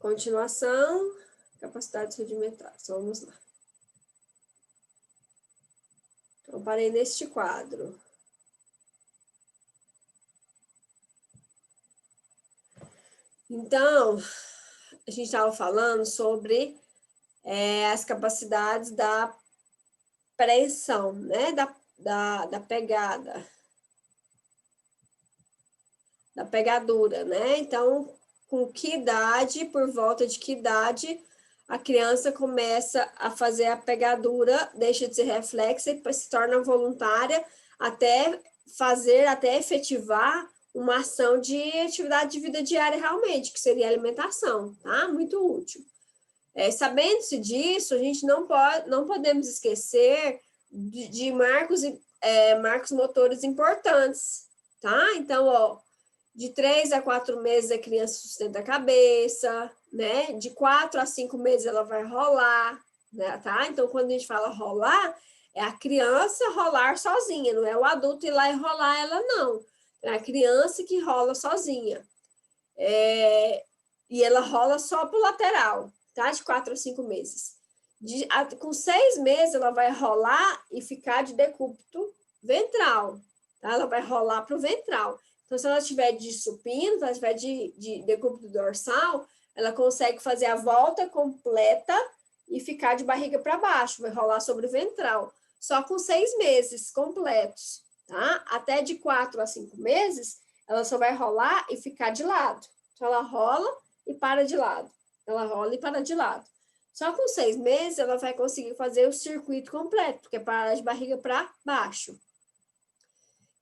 Continuação, capacidades rudimentares. Vamos lá. Então, parei neste quadro. Então, a gente estava falando sobre as capacidades da preensão, né? Da pegada. Da pegadura, né? Então, com que idade, por volta de que idade, a criança começa a fazer a pegadura, deixa de ser reflexa e se torna voluntária até efetivar uma ação de atividade de vida diária realmente, que seria alimentação, tá? Muito útil. Sabendo-se disso, a gente não podemos esquecer de marcos motores importantes, tá? Então, ó, de 3 a 4 meses a criança sustenta a cabeça, né? De 4 a 5 meses ela vai rolar, né? Tá? Então, quando a gente fala rolar, é a criança rolar sozinha, não é o adulto ir lá e rolar ela, não. É a criança que rola sozinha. E ela rola só pro lateral, tá? De 4 a 5 meses. Com 6 meses, ela vai rolar e ficar de decúbito ventral, tá? Ela vai rolar pro ventral. Então, se ela tiver de supino, se ela tiver de decúbito dorsal, ela consegue fazer a volta completa e ficar de barriga para baixo, vai rolar sobre o ventral. Só com 6 meses completos, tá? Até de 4 a 5 meses, ela só vai rolar e ficar de lado. Então, ela rola e para de lado. Ela rola e para de lado. Só com 6 meses, ela vai conseguir fazer o circuito completo, que é parar de barriga para baixo.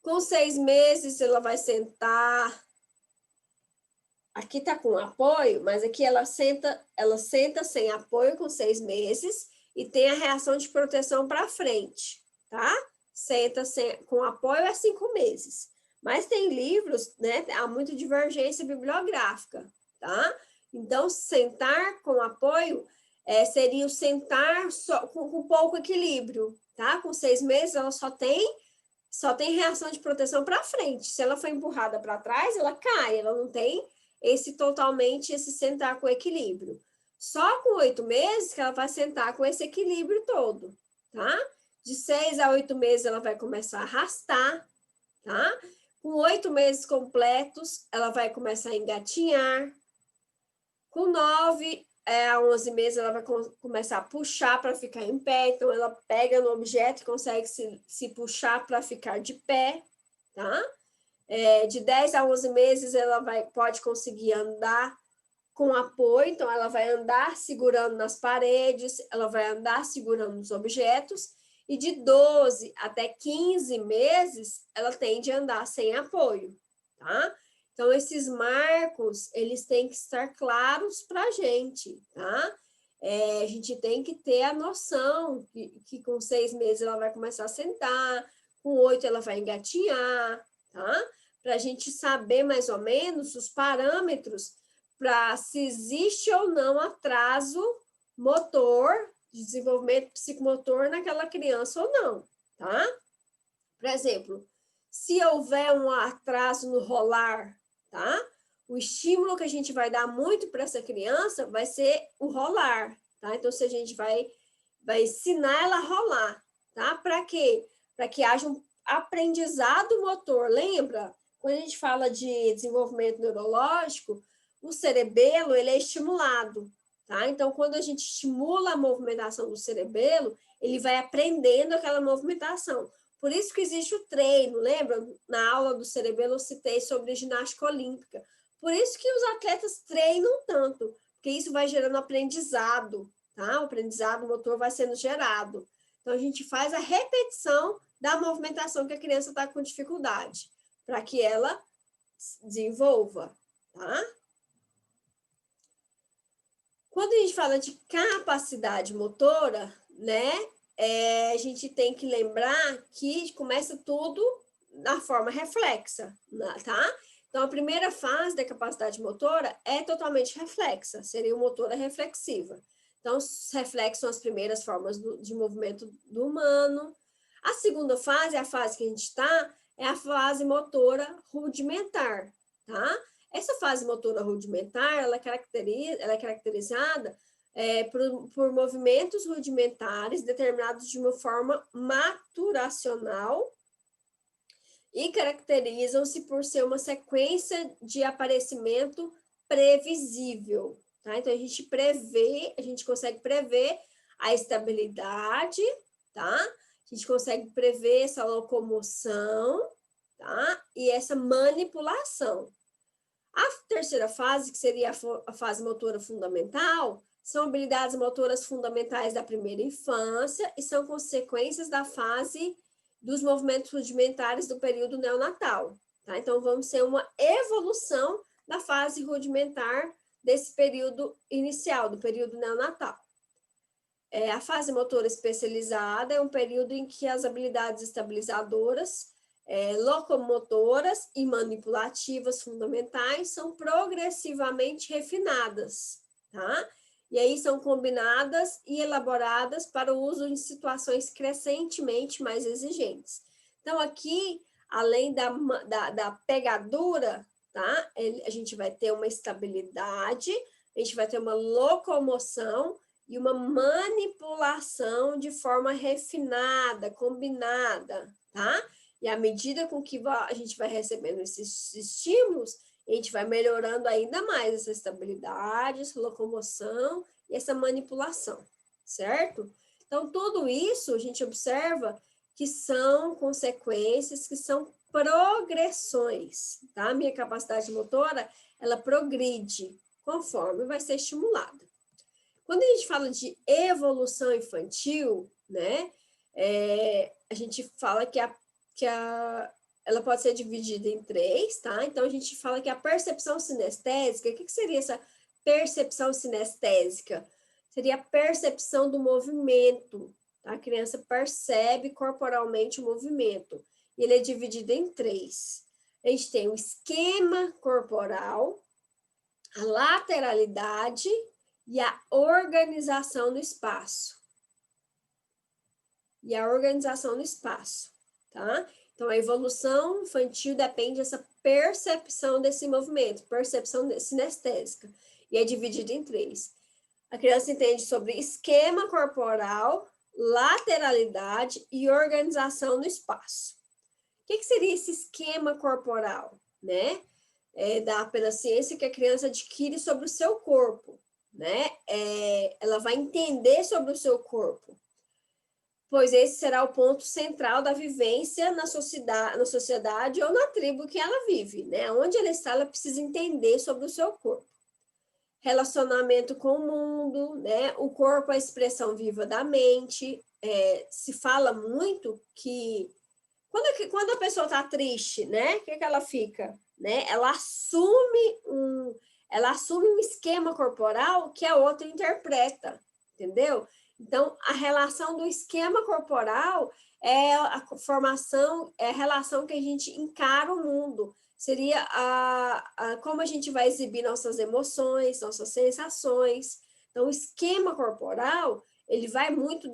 Com 6 meses, ela vai sentar. Aqui tá com apoio, mas aqui ela senta sem apoio com 6 meses e tem a reação de proteção para frente, tá? Senta com apoio é 5 meses. Mas tem livros, né? Há muita divergência bibliográfica, tá? Então, sentar com apoio seria o sentar com pouco equilíbrio, tá? Com 6 meses, ela só tem reação de proteção para frente. Se ela for empurrada para trás, ela cai, ela não tem esse sentar com equilíbrio. Só com 8 meses que ela vai sentar com esse equilíbrio todo, tá? De 6 a 8 meses ela vai começar a arrastar, tá? Com 8 meses completos, ela vai começar a engatinhar. Com 9 a 11 meses, ela vai começar a puxar para ficar em pé. Então, ela pega no objeto e consegue se puxar para ficar de pé, tá? De 10 a 11 meses, ela pode conseguir andar com apoio. Então, ela vai andar segurando nas paredes, ela vai andar segurando nos objetos. E de 12 até 15 meses, ela tende a andar sem apoio, tá? Então, esses marcos, eles têm que estar claros para a gente, tá? A gente tem que ter a noção que com 6 meses ela vai começar a sentar, com 8 ela vai engatinhar, tá? Para a gente saber mais ou menos os parâmetros para se existe ou não atraso motor, de desenvolvimento psicomotor naquela criança ou não, tá? Por exemplo, se houver um atraso no rolar, tá? O estímulo que a gente vai dar muito para essa criança vai ser o rolar, tá? Então, se a gente vai ensinar ela a rolar, tá? Para quê? Para que haja um aprendizado motor. Lembra? Quando a gente fala de desenvolvimento neurológico, o cerebelo, ele é estimulado, tá? Então, quando a gente estimula a movimentação do cerebelo, ele vai aprendendo aquela movimentação. Por isso que existe o treino, lembra? Na aula do cerebelo eu citei sobre ginástica olímpica. Por isso que os atletas treinam tanto, porque isso vai gerando aprendizado, tá? O aprendizado motor vai sendo gerado. Então, a gente faz a repetição da movimentação que a criança está com dificuldade, para que ela desenvolva, tá? Quando a gente fala de capacidade motora, né? A gente tem que lembrar que começa tudo na forma reflexa, tá? Então, a primeira fase da capacidade motora é totalmente reflexa, seria o motora reflexiva. Então, os reflexos são as primeiras formas de movimento do humano. A segunda fase, a fase que a gente está, é a fase motora rudimentar, tá? Essa fase motora rudimentar, ela é caracterizada por movimentos rudimentares determinados de uma forma maturacional e caracterizam-se por ser uma sequência de aparecimento previsível, tá? Então, a gente consegue prever a estabilidade, tá? A gente consegue prever essa locomoção, tá? E essa manipulação. A terceira fase, que seria a fase motora fundamental, são habilidades motoras fundamentais da primeira infância e são consequências da fase dos movimentos rudimentares do período neonatal. Tá? Então, vamos ter uma evolução da fase rudimentar desse período inicial, do período neonatal. A fase motora especializada é um período em que as habilidades estabilizadoras, locomotoras e manipulativas fundamentais são progressivamente refinadas, tá? E aí são combinadas e elaboradas para o uso em situações crescentemente mais exigentes. Então, aqui, além da pegadura, tá? A gente vai ter uma estabilidade, a gente vai ter uma locomoção e uma manipulação de forma refinada, combinada, tá? E à medida com que a gente vai recebendo esses estímulos, a gente vai melhorando ainda mais essa estabilidade, essa locomoção e essa manipulação, certo? Então, tudo isso a gente observa que são consequências, que são progressões, tá? Minha capacidade motora, ela progride conforme vai ser estimulada. Quando a gente fala de evolução infantil, né, a gente fala que ela pode ser dividida em 3, tá? Então, a gente fala que a percepção sinestésica, o que seria essa percepção sinestésica? Seria a percepção do movimento, tá? A criança percebe corporalmente o movimento, e ele é dividido em 3. A gente tem o esquema corporal, a lateralidade e a organização no espaço. Tá? Então, a evolução infantil depende dessa percepção desse movimento, percepção sinestésica, e é dividida em 3. A criança entende sobre esquema corporal, lateralidade e organização no espaço. O que seria esse esquema corporal? Né? Pela ciência que a criança adquire sobre o seu corpo. Né? Ela vai entender sobre o seu corpo, pois esse será o ponto central da vivência na sociedade ou na tribo que ela vive, né? Onde ela está, ela precisa entender sobre o seu corpo. Relacionamento com o mundo, né? O corpo é a expressão viva da mente. Se fala muito que quando a pessoa está triste, né? O que ela fica? Né? Ela assume um esquema corporal que a outra interpreta, entendeu? Então, a relação do esquema corporal é a formação, é a relação que a gente encara o mundo. Seria como a gente vai exibir nossas emoções, nossas sensações. Então, o esquema corporal, ele vai muito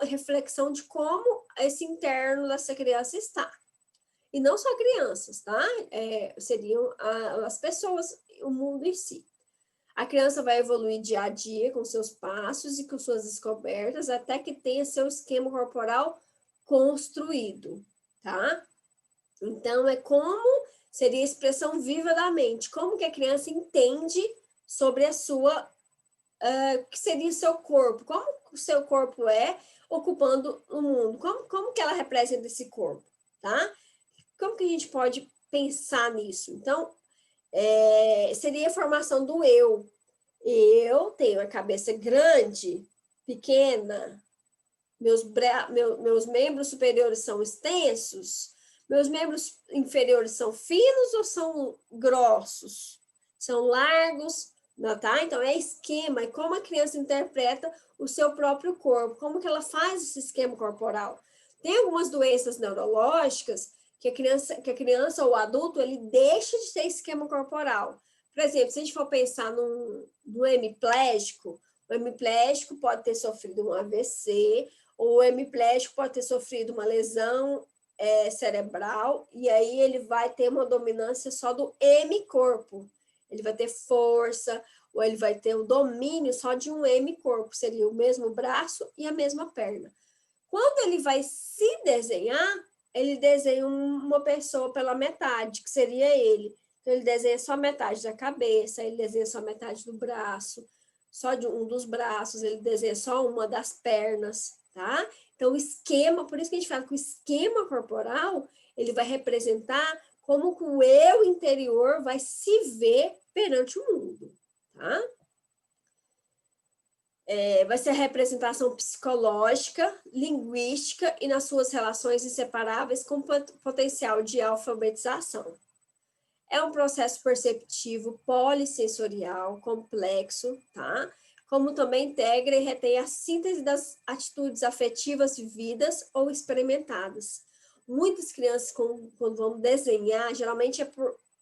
reflexão de como esse interno dessa criança está. E não só crianças, tá? Seriam as pessoas, o mundo em si. A criança vai evoluir dia a dia com seus passos e com suas descobertas até que tenha seu esquema corporal construído, tá? Então, seria a expressão viva da mente. Como que a criança entende sobre o que seria o seu corpo? Como o seu corpo ocupando o mundo? Como que ela representa esse corpo, tá? Como que a gente pode pensar nisso? Então, seria a formação do eu. Eu tenho a cabeça grande, pequena, meus membros superiores são extensos, meus membros inferiores são finos ou são grossos? São largos, tá? Então, é esquema, é como a criança interpreta o seu próprio corpo, como que ela faz esse esquema corporal. Tem algumas doenças neurológicas que a criança ou o adulto, ele deixa de ter esquema corporal. Por exemplo, se a gente for pensar no hemiplégico, o hemiplégico pode ter sofrido um AVC, ou o hemiplégico pode ter sofrido uma lesão cerebral, e aí ele vai ter uma dominância só do M-corpo. Ele vai ter força, ou ele vai ter um domínio só de um M-corpo, seria o mesmo braço e a mesma perna. Quando ele vai se desenhar, ele desenha uma pessoa pela metade, que seria ele. Então, ele desenha só metade da cabeça, ele desenha só metade do braço, só de um dos braços, ele desenha só uma das pernas, tá? Então, o esquema, por isso que a gente fala que o esquema corporal, ele vai representar como que o eu interior vai se ver perante o mundo, tá? Vai ser a representação psicológica, linguística e nas suas relações inseparáveis com potencial de alfabetização. É um processo perceptivo polissensorial, complexo, tá? Como também integra e retém a síntese das atitudes afetivas vividas ou experimentadas. Muitas crianças, quando vão desenhar, geralmente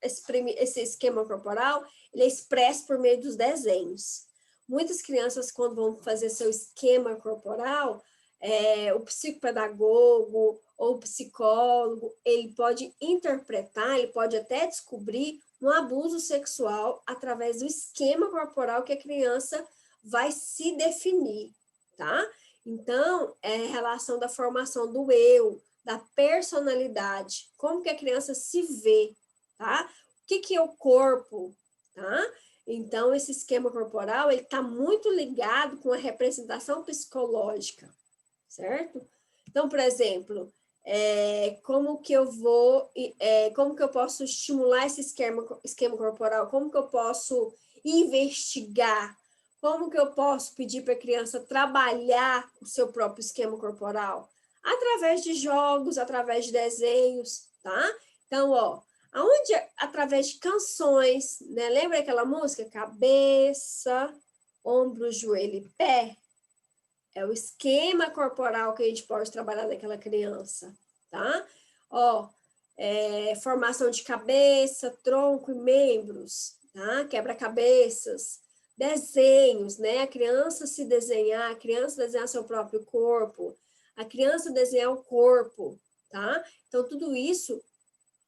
esse esquema corporal, ele é expresso por meio dos desenhos. Muitas crianças, quando vão fazer seu esquema corporal, o psicopedagogo ou o psicólogo, ele pode interpretar, ele pode até descobrir um abuso sexual através do esquema corporal que a criança vai se definir, tá? Então, é a relação da formação do eu, da personalidade, como que a criança se vê, tá? O que é o corpo, tá? Então, esse esquema corporal, ele está muito ligado com a representação psicológica, certo? Então, por exemplo, como que eu posso estimular esse esquema corporal? Como que eu posso investigar? Como que eu posso pedir para a criança trabalhar o seu próprio esquema corporal? Através de jogos, através de desenhos, tá? Então, através de canções, né? Lembra aquela música? Cabeça, ombro, joelho e pé? É o esquema corporal que a gente pode trabalhar naquela criança, tá? Formação de cabeça, tronco e membros, tá? Quebra-cabeças, desenhos, né? A criança se desenhar, a criança desenhar seu próprio corpo, a criança desenhar o corpo, tá? Então, tudo isso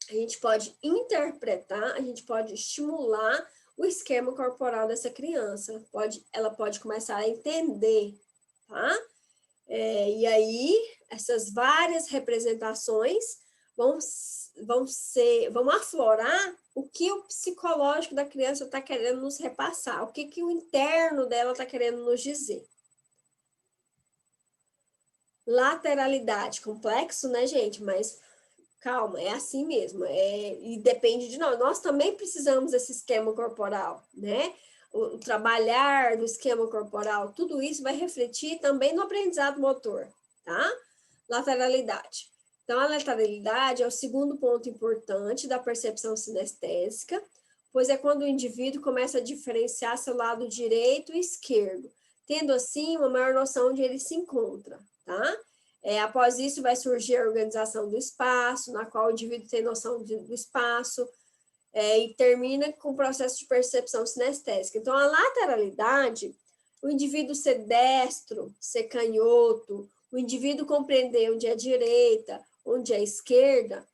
a gente pode interpretar, a gente pode estimular o esquema corporal dessa criança. Ela pode começar a entender, tá? E aí, essas várias representações vão aflorar o que o psicológico da criança está querendo nos repassar, o que o interno dela está querendo nos dizer. Lateralidade, complexo, né, gente? Mas calma, é assim mesmo, e depende de nós. Nós também precisamos desse esquema corporal, né? O trabalhar do esquema corporal, tudo isso vai refletir também no aprendizado motor, tá? Lateralidade. Então, a lateralidade é o segundo ponto importante da percepção sinestésica, pois é quando o indivíduo começa a diferenciar seu lado direito e esquerdo, tendo assim uma maior noção onde ele se encontra, tá? Após isso, vai surgir a organização do espaço, na qual o indivíduo tem noção do espaço, e termina com o processo de percepção sinestésica. Então, a lateralidade, o indivíduo ser destro, ser canhoto, o indivíduo compreender onde é a direita, onde é a esquerda,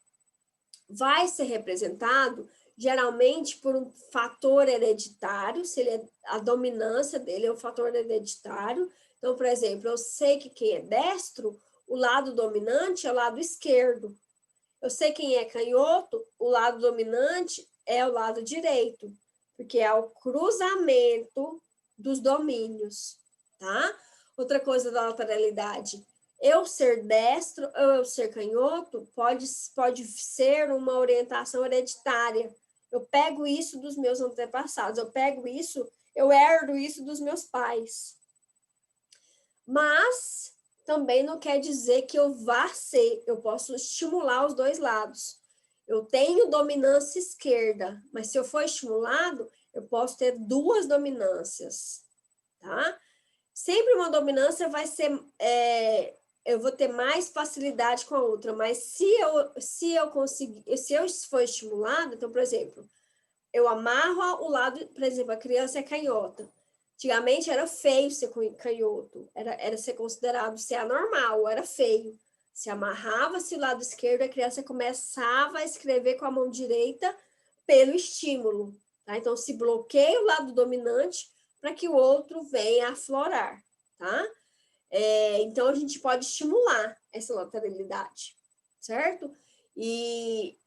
vai ser representado geralmente por um fator hereditário, a dominância dele é um fator hereditário. Então, por exemplo, eu sei que quem é destro, o lado dominante é o lado esquerdo. Eu sei quem é canhoto, o lado dominante é o lado direito, porque é o cruzamento dos domínios, tá? Outra coisa da lateralidade, eu ser destro ou eu ser canhoto pode ser uma orientação hereditária. Eu pego isso dos meus antepassados, eu herdo isso dos meus pais. Mas também não quer dizer que eu vá ser, eu posso estimular os dois lados. Eu tenho dominância esquerda, mas se eu for estimulado, eu posso ter duas dominâncias, tá? Sempre uma dominância vai ser, eu vou ter mais facilidade com a outra, mas se eu for estimulado, então, por exemplo, eu amarro o lado, por exemplo, a criança é canhota. Antigamente era feio ser canhoto, era ser considerado ser anormal, era feio. Se amarrava-se o lado esquerdo, a criança começava a escrever com a mão direita pelo estímulo. Tá? Então, se bloqueia o lado dominante para que o outro venha aflorar. Tá? Então, a gente pode estimular essa lateralidade, certo? E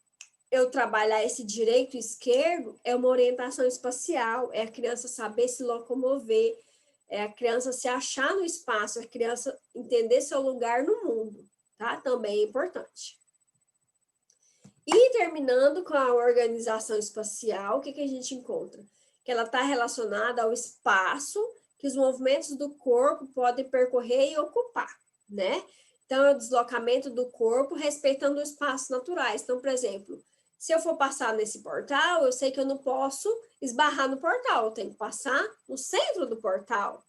eu trabalhar esse direito e esquerdo é uma orientação espacial, é a criança saber se locomover, é a criança se achar no espaço, é a criança entender seu lugar no mundo, tá? Também é importante. E terminando com a organização espacial, o que a gente encontra? Que ela está relacionada ao espaço que os movimentos do corpo podem percorrer e ocupar, né? Então, é o deslocamento do corpo respeitando os espaços naturais. Então, por exemplo, se eu for passar nesse portal, eu sei que eu não posso esbarrar no portal, eu tenho que passar no centro do portal,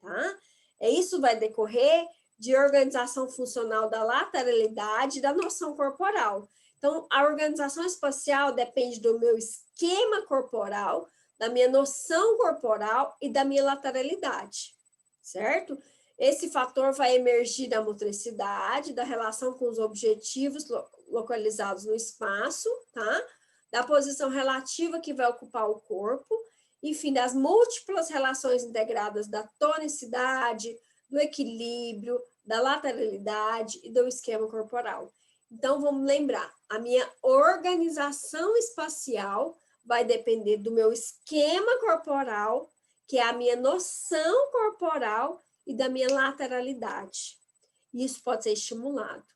tá? Isso vai decorrer de organização funcional da lateralidade e da noção corporal. Então, a organização espacial depende do meu esquema corporal, da minha noção corporal e da minha lateralidade, certo? Esse fator vai emergir da motricidade, da relação com os objetivos localizados no espaço, tá? Da posição relativa que vai ocupar o corpo, enfim, das múltiplas relações integradas da tonicidade, do equilíbrio, da lateralidade e do esquema corporal. Então, vamos lembrar, a minha organização espacial vai depender do meu esquema corporal, que é a minha noção corporal e da minha lateralidade. Isso pode ser estimulado,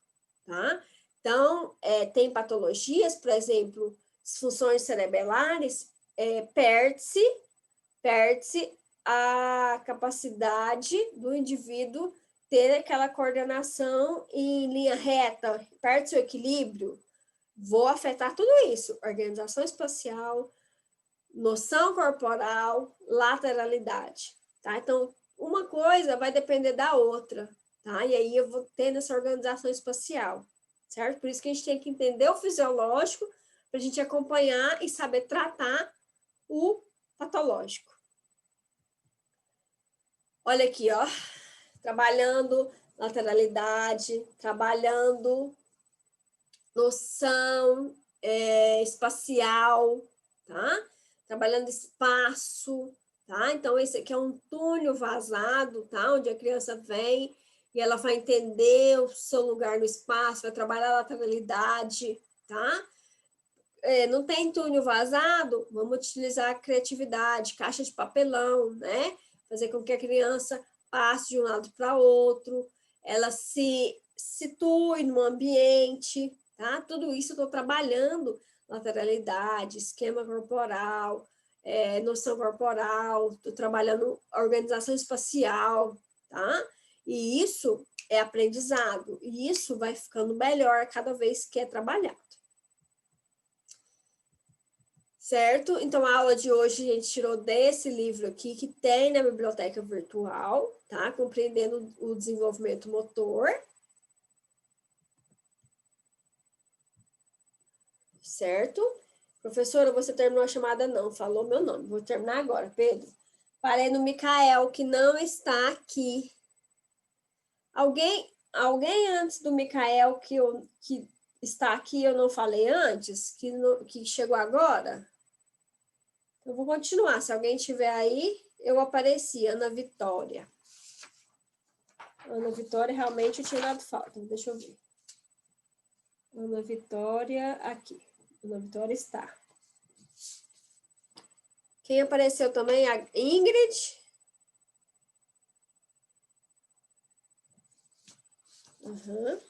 tá? Então, tem patologias, por exemplo, disfunções cerebelares, perde-se a capacidade do indivíduo ter aquela coordenação em linha reta, perde-se o equilíbrio, vou afetar tudo isso, organização espacial, noção corporal, lateralidade, tá? Então, uma coisa vai depender da outra, tá? E aí eu vou tendo essa organização espacial, certo? Por isso que a gente tem que entender o fisiológico para a gente acompanhar e saber tratar o patológico. Olha aqui, ó, trabalhando lateralidade, trabalhando noção espacial, tá? Trabalhando espaço, tá? Então, esse aqui é um túnel vazado, tá? Onde a criança vem e ela vai entender o seu lugar no espaço, vai trabalhar a lateralidade, tá? Não tem túnel vazado? Vamos utilizar a criatividade, caixa de papelão, né? Fazer com que a criança passe de um lado para outro, ela se situe no ambiente, tá? Tudo isso eu estou trabalhando lateralidade, esquema corporal, noção corporal, estou trabalhando organização espacial, tá? E isso é aprendizado, e isso vai ficando melhor cada vez que é trabalhado. Certo? Então, a aula de hoje a gente tirou desse livro aqui, que tem na biblioteca virtual, tá? Compreendendo o desenvolvimento motor. Certo? Professora, você terminou a chamada? Não, falou meu nome. Vou terminar agora, Pedro. Parei no Micael, que não está aqui. Alguém antes do Micael que está aqui, eu não falei antes, que chegou agora? Eu vou continuar. Se alguém estiver aí, eu apareci. Ana Vitória. Ana Vitória, realmente eu tinha dado falta. Deixa eu ver. Ana Vitória, aqui. Ana Vitória está. Quem apareceu também? A Ingrid. Uhum.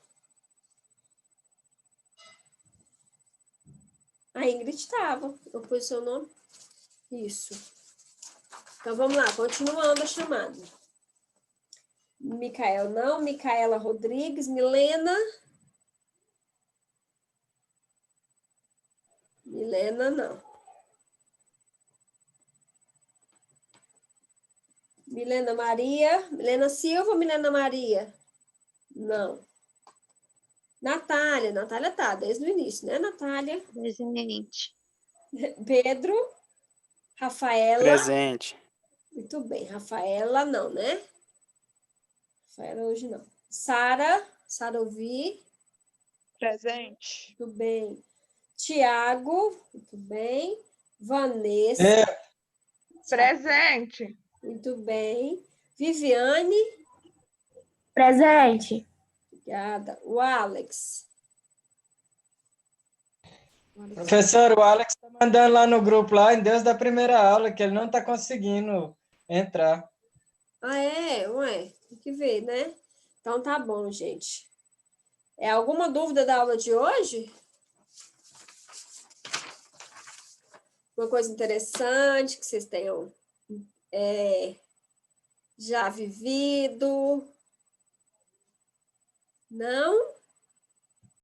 A Ingrid estava. Eu pus seu nome. Isso. Então, vamos lá. Continuando a chamada. Micael não. Micaela Rodrigues. Milena. Milena não. Milena Maria. Milena Silva ou Milena Maria? Não. Natália. Natália tá desde o início, né, Natália? Presente. Pedro. Rafaela. Presente. Muito bem. Rafaela não, né? Rafaela hoje não. Sara. Sarovi, Presente. muito bem. Tiago, muito bem. Vanessa, É, Presente. muito bem. Viviane, Presente. obrigada. O Alex. professor, o Alex está mandando lá no grupo, lá, em Deus da primeira aula, que ele não está conseguindo entrar. Ah, é? Ué, tem que ver, né? Então tá bom, gente. É alguma dúvida da aula de hoje? Uma coisa interessante que vocês tenham já vivido? Não?